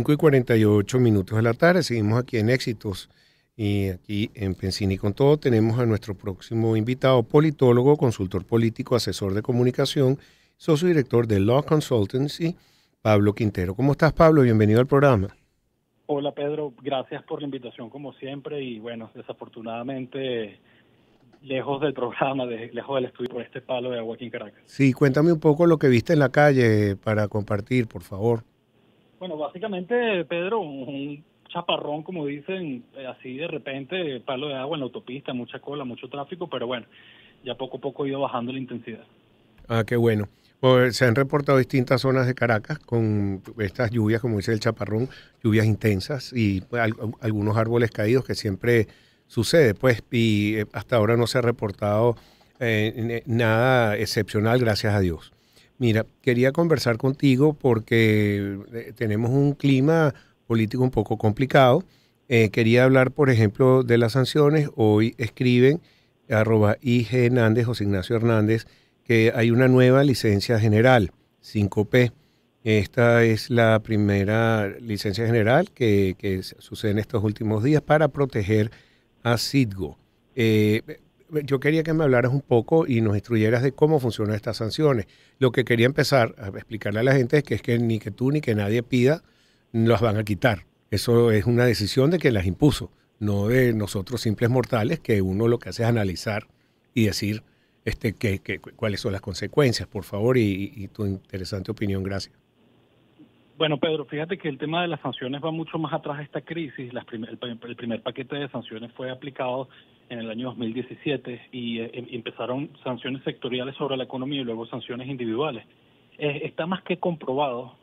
5:48 de la tarde, seguimos aquí en Éxitos y aquí en Pensini con Todo tenemos a nuestro próximo invitado, politólogo, consultor político, asesor de comunicación, socio director de Law Consultancy, Pablo Quintero. ¿Cómo estás, Pablo? Bienvenido al programa. Hola, Pedro, gracias por la invitación como siempre y bueno, desafortunadamente lejos del programa, lejos del estudio por este palo de agua aquí en Caracas. Sí, cuéntame un poco lo que viste en la calle para compartir, por favor. Bueno, básicamente, Pedro, un chaparrón, como dicen, así de repente, palo de agua en la autopista, mucha cola, mucho tráfico, pero bueno, ya poco a poco ha ido bajando la intensidad. Ah, qué bueno. Pues, se han reportado distintas zonas de Caracas con estas lluvias, como dice el chaparrón, lluvias intensas y algunos árboles caídos que siempre sucede, pues, y hasta ahora no se ha reportado nada excepcional, gracias a Dios. Mira, quería conversar contigo porque tenemos un clima político un poco complicado. Quería hablar, por ejemplo, de las sanciones. Hoy escriben @IG Hernández, José Ignacio Hernández, que hay una nueva licencia general, 5P. Esta es la primera licencia general que sucede en estos últimos días para proteger a Citgo. Yo quería que me hablaras un poco y nos instruyeras de cómo funcionan estas sanciones. Lo que quería empezar a explicarle a la gente es que ni que tú ni que nadie pida, las van a quitar. Eso es una decisión de quien las impuso, no de nosotros simples mortales, que uno lo que hace es analizar y decir cuáles son las consecuencias, por favor, y tu interesante opinión. Gracias. Bueno, Pedro, fíjate que el tema de las sanciones va mucho más atrás de esta crisis. El primer paquete de sanciones fue aplicado en el año 2017 y empezaron sanciones sectoriales sobre la economía y luego sanciones individuales. Está más que comprobado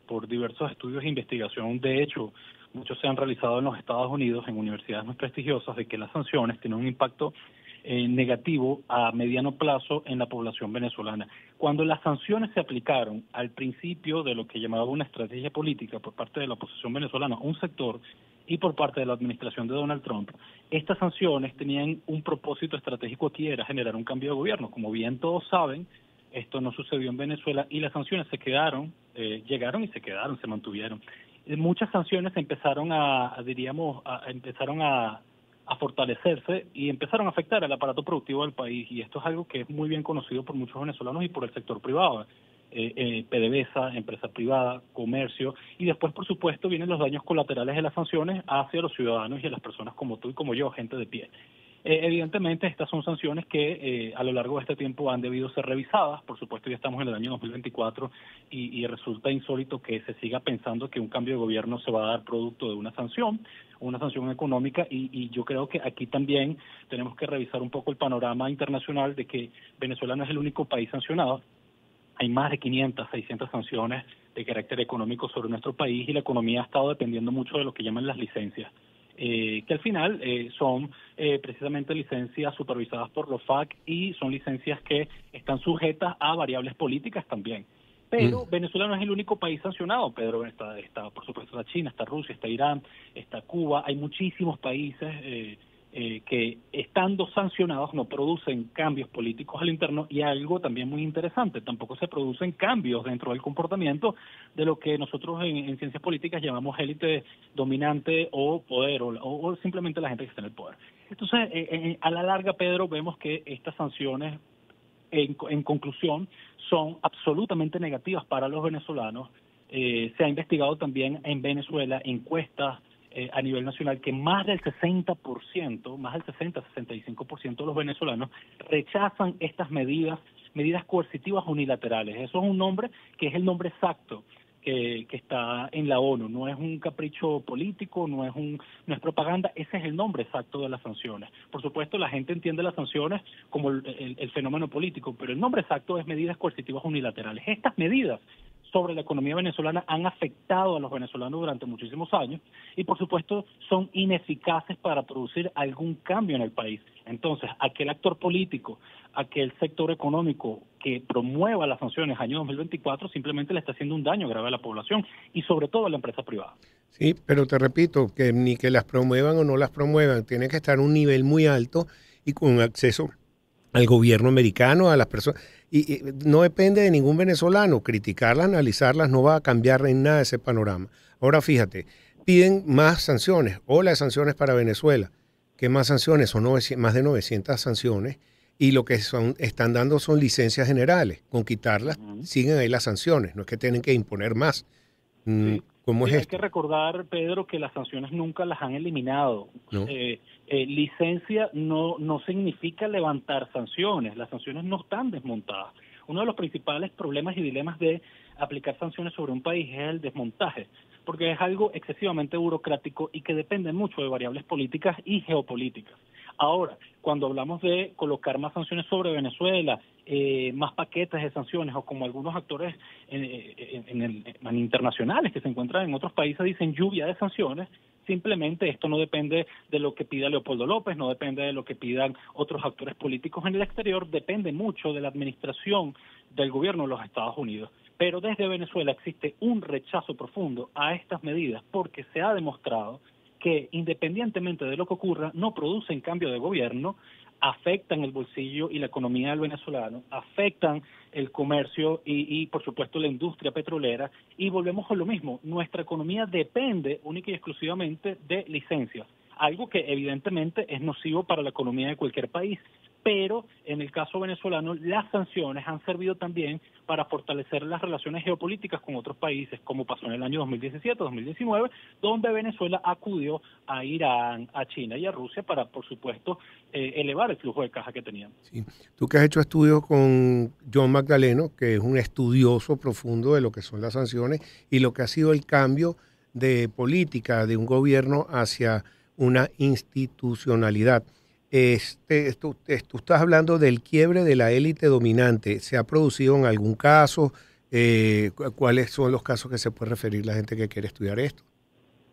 por diversos estudios e investigación. De hecho, muchos se han realizado en los Estados Unidos, en universidades muy prestigiosas, de que las sanciones tienen un impacto negativo a mediano plazo en la población venezolana. Cuando las sanciones se aplicaron al principio de lo que llamaba una estrategia política por parte de la oposición venezolana, un sector, y por parte de la administración de Donald Trump, estas sanciones tenían un propósito estratégico que era generar un cambio de gobierno. Como bien todos saben, esto no sucedió en Venezuela y las sanciones se quedaron, llegaron y se quedaron, se mantuvieron. Muchas sanciones empezaron empezaron a fortalecerse y empezaron a afectar al aparato productivo del país, y esto es algo que es muy bien conocido por muchos venezolanos y por el sector privado, PDVSA, empresa privada, comercio, y después, por supuesto, vienen los daños colaterales de las sanciones hacia los ciudadanos y a las personas como tú y como yo, gente de pie. Evidentemente, estas son sanciones que a lo largo de este tiempo han debido ser revisadas. Por supuesto, ya estamos en el año 2024 y resulta insólito que se siga pensando que un cambio de gobierno se va a dar producto de una sanción económica, y yo creo que aquí también tenemos que revisar un poco el panorama internacional de que Venezuela no es el único país sancionado. Hay más de 500, 600 sanciones de carácter económico sobre nuestro país y la economía ha estado dependiendo mucho de lo que llaman las licencias. Que al final son precisamente licencias supervisadas por los FAC y son licencias que están sujetas a variables políticas también. Pero Venezuela no es el único país sancionado, Pedro. Está por supuesto, la China, está Rusia, está Irán, está Cuba. Hay muchísimos países que, estando sancionados, no producen cambios políticos al interno, y algo también muy interesante, tampoco se producen cambios dentro del comportamiento de lo que nosotros en ciencias políticas llamamos élite dominante o poder, o simplemente la gente que está en el poder. Entonces, a la larga, Pedro, vemos que estas sanciones, en conclusión, son absolutamente negativas para los venezolanos. Se ha investigado también en Venezuela encuestas a nivel nacional que más del 60%, más del 60-65% de los venezolanos rechazan estas medidas coercitivas unilaterales. Eso es un nombre que es el nombre exacto que está en la ONU. No es un capricho político, no es propaganda, ese es el nombre exacto de las sanciones. Por supuesto, la gente entiende las sanciones como el fenómeno político, pero el nombre exacto es medidas coercitivas unilaterales. Estas medidas sobre la economía venezolana han afectado a los venezolanos durante muchísimos años y, por supuesto, son ineficaces para producir algún cambio en el país. Entonces, aquel actor político, aquel sector económico que promueva las sanciones año 2024 simplemente le está haciendo un daño grave a la población y sobre todo a la empresa privada. Sí, pero te repito, que ni que las promuevan o no las promuevan, tiene que estar a un nivel muy alto y con acceso al gobierno americano, a las personas. Y no depende de ningún venezolano. Criticarlas, analizarlas, no va a cambiar en nada ese panorama. Ahora fíjate, piden más sanciones, ola de sanciones para Venezuela. ¿Qué más sanciones? Son más de 900 sanciones y lo que están dando son licencias generales. Con quitarlas, siguen ahí las sanciones, no es que tienen que imponer más. Sí. ¿Cómo es Hay esto? que recordar, Pedro, que las sanciones nunca las han eliminado. ¿No? Licencia no significa levantar sanciones. Las sanciones no están desmontadas. Uno de los principales problemas y dilemas de aplicar sanciones sobre un país es el desmontaje, porque es algo excesivamente burocrático y que depende mucho de variables políticas y geopolíticas. Ahora, cuando hablamos de colocar más sanciones sobre Venezuela, más paquetes de sanciones, o como algunos actores internacionales que se encuentran en otros países dicen lluvia de sanciones, simplemente esto no depende de lo que pida Leopoldo López, no depende de lo que pidan otros actores políticos en el exterior, depende mucho de la administración del gobierno de los Estados Unidos. Pero desde Venezuela existe un rechazo profundo a estas medidas porque se ha demostrado que independientemente de lo que ocurra, no producen cambio de gobierno, afectan el bolsillo y la economía del venezolano, afectan el comercio y por supuesto la industria petrolera, y volvemos a lo mismo, nuestra economía depende única y exclusivamente de licencias, algo que evidentemente es nocivo para la economía de cualquier país, pero en el caso venezolano las sanciones han servido también para fortalecer las relaciones geopolíticas con otros países, como pasó en el año 2017-2019, donde Venezuela acudió a Irán, a China y a Rusia para, por supuesto, elevar el flujo de caja que tenían. Sí. Tú que has hecho estudios con John Magdaleno, que es un estudioso profundo de lo que son las sanciones y lo que ha sido el cambio de política de un gobierno hacia una institucionalidad. Tú estás hablando del quiebre de la élite dominante. ¿Se ha producido en algún caso? ¿Cuáles son los casos que se puede referir la gente que quiere estudiar esto?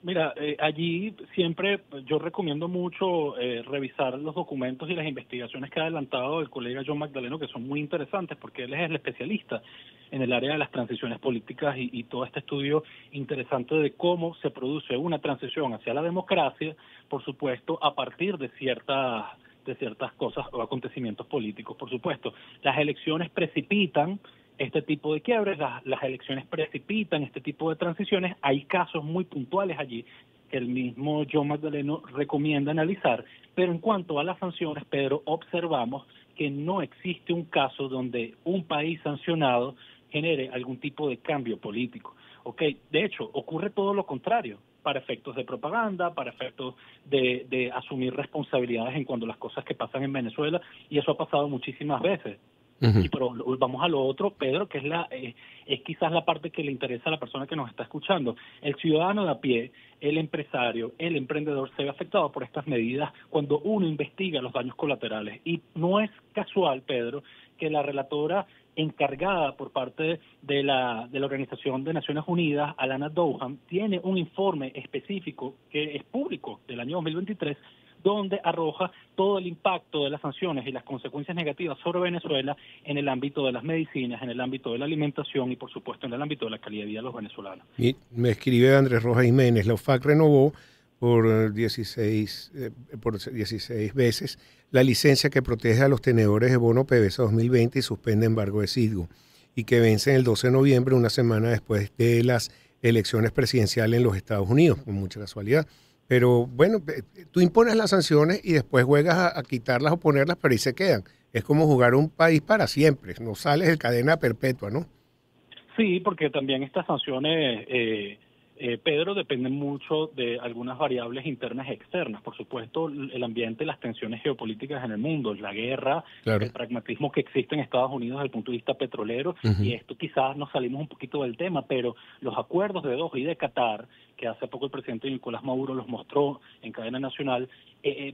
Mira, allí siempre yo recomiendo mucho revisar los documentos y las investigaciones que ha adelantado el colega John Magdaleno, que son muy interesantes porque él es el especialista en el área de las transiciones políticas y todo este estudio interesante de cómo se produce una transición hacia la democracia, por supuesto, a partir de ciertas cosas o acontecimientos políticos. Por supuesto, las elecciones precipitan este tipo de quiebres, las elecciones precipitan este tipo de transiciones. Hay casos muy puntuales allí que el mismo John Magdaleno recomienda analizar, pero en cuanto a las sanciones, Pedro, observamos que no existe un caso donde un país sancionado genere algún tipo de cambio político. ¿Okay? De hecho, ocurre todo lo contrario, para efectos de propaganda, para efectos de asumir responsabilidades en cuanto a las cosas que pasan en Venezuela, y eso ha pasado muchísimas veces. Uh-huh. Pero vamos a lo otro, Pedro, que es quizás la parte que le interesa a la persona que nos está escuchando. El ciudadano de a pie, el empresario, el emprendedor se ve afectado por estas medidas cuando uno investiga los daños colaterales. Y no es casual, Pedro, que la relatora encargada por parte de la Organización de Naciones Unidas, Alana Douham, tiene un informe específico que es público del año 2023, donde arroja todo el impacto de las sanciones y las consecuencias negativas sobre Venezuela en el ámbito de las medicinas, en el ámbito de la alimentación y, por supuesto, en el ámbito de la calidad de vida de los venezolanos. Y me escribe Andrés Rojas Jiménez, la OFAC renovó por 16 veces la licencia que protege a los tenedores de bono PDVSA 2020 y suspende embargo de SIDGO, y que vence el 12 de noviembre, una semana después de las elecciones presidenciales en los Estados Unidos, con mucha casualidad. Pero bueno, tú impones las sanciones y después juegas a quitarlas o ponerlas, pero ahí se quedan. Es como jugar un país para siempre, no sales de cadena perpetua, ¿no? Sí, porque también estas sanciones, Pedro, dependen mucho de algunas variables internas y externas. Por supuesto, el ambiente, las tensiones geopolíticas en el mundo, la guerra, claro, el pragmatismo que existe en Estados Unidos desde el punto de vista petrolero, y esto quizás nos salimos un poquito del tema, pero los acuerdos de Doha y de Qatar, que hace poco el presidente Nicolás Maduro los mostró en cadena nacional,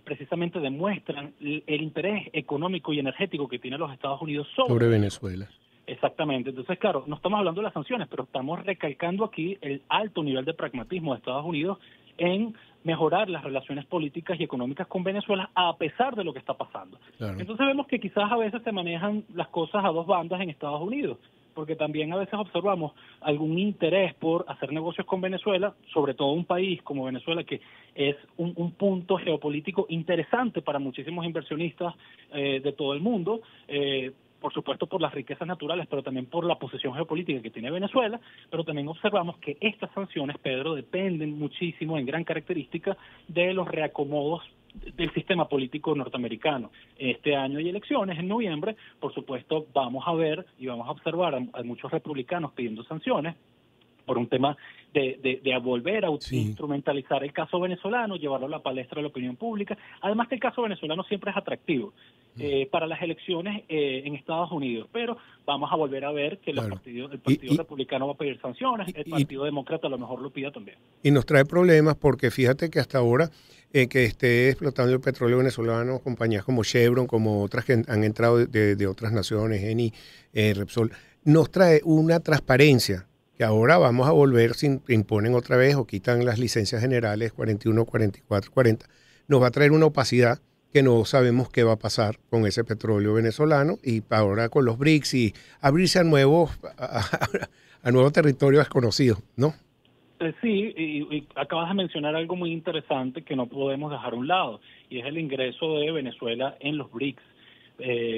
precisamente demuestran el interés económico y energético que tienen los Estados Unidos sobre Venezuela. Exactamente. Entonces, claro, no estamos hablando de las sanciones, pero estamos recalcando aquí el alto nivel de pragmatismo de Estados Unidos en mejorar las relaciones políticas y económicas con Venezuela a pesar de lo que está pasando. Claro. Entonces vemos que quizás a veces se manejan las cosas a dos bandas en Estados Unidos. porque también a veces observamos algún interés por hacer negocios con Venezuela, sobre todo un país como Venezuela, que es un punto geopolítico interesante para muchísimos inversionistas de todo el mundo, por supuesto por las riquezas naturales, pero también por la posición geopolítica que tiene Venezuela, pero también observamos que estas sanciones, Pedro, dependen muchísimo, en gran característica, de los reacomodos del sistema político norteamericano. Este año hay elecciones en noviembre, por supuesto vamos a ver y vamos a observar a muchos republicanos pidiendo sanciones por un tema de volver a instrumentalizar el caso venezolano, llevarlo a la palestra de la opinión pública. Además que el caso venezolano siempre es atractivo para las elecciones en Estados Unidos, pero vamos a volver a ver que el partido republicano va a pedir sanciones, el Partido Demócrata a lo mejor lo pida también. Y nos trae problemas porque fíjate que hasta ahora que esté explotando el petróleo venezolano, compañías como Chevron, como otras que han entrado de otras naciones, Eni, Repsol, nos trae una transparencia que ahora vamos a volver, si imponen otra vez o quitan las licencias generales 41, 44, 40, nos va a traer una opacidad que no sabemos qué va a pasar con ese petróleo venezolano y ahora con los BRICS y abrirse a nuevos territorios desconocidos, ¿no? Sí, y acabas de mencionar algo muy interesante que no podemos dejar a un lado, y es el ingreso de Venezuela en los BRICS.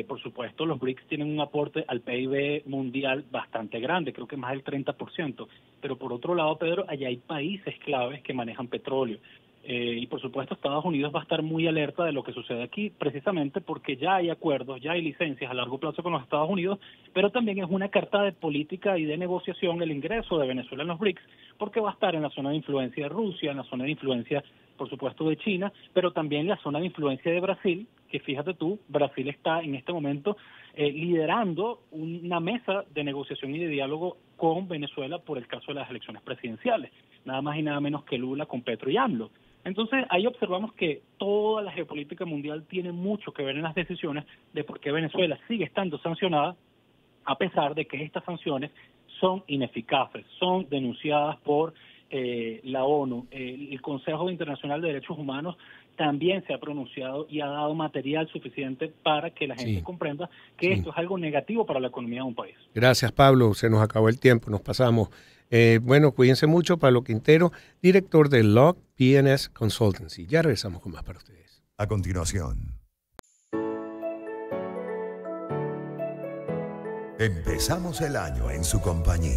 Por supuesto, los BRICS tienen un aporte al PIB mundial bastante grande, creo que más del 30%, pero por otro lado, Pedro, allá hay países claves que manejan petróleo. Y por supuesto Estados Unidos va a estar muy alerta de lo que sucede aquí, precisamente porque ya hay acuerdos, ya hay licencias a largo plazo con los Estados Unidos, pero también es una carta de política y de negociación el ingreso de Venezuela en los BRICS, porque va a estar en la zona de influencia de Rusia, en la zona de influencia, por supuesto, de China, pero también en la zona de influencia de Brasil, que fíjate tú, Brasil está en este momento liderando una mesa de negociación y de diálogo con Venezuela por el caso de las elecciones presidenciales, nada más y nada menos que Lula con Petro y AMLO. Entonces, ahí observamos que toda la geopolítica mundial tiene mucho que ver en las decisiones de por qué Venezuela sigue estando sancionada, a pesar de que estas sanciones son ineficaces, son denunciadas por la ONU. El Consejo Internacional de Derechos Humanos también se ha pronunciado y ha dado material suficiente para que la gente comprenda que esto es algo negativo para la economía de un país. Gracias, Pablo. Se nos acabó el tiempo, nos pasamos. Bueno, cuídense mucho. Pablo Quintero, director de Log P&S Consultancy. Ya regresamos con más para ustedes. A continuación, empezamos el año en su compañía.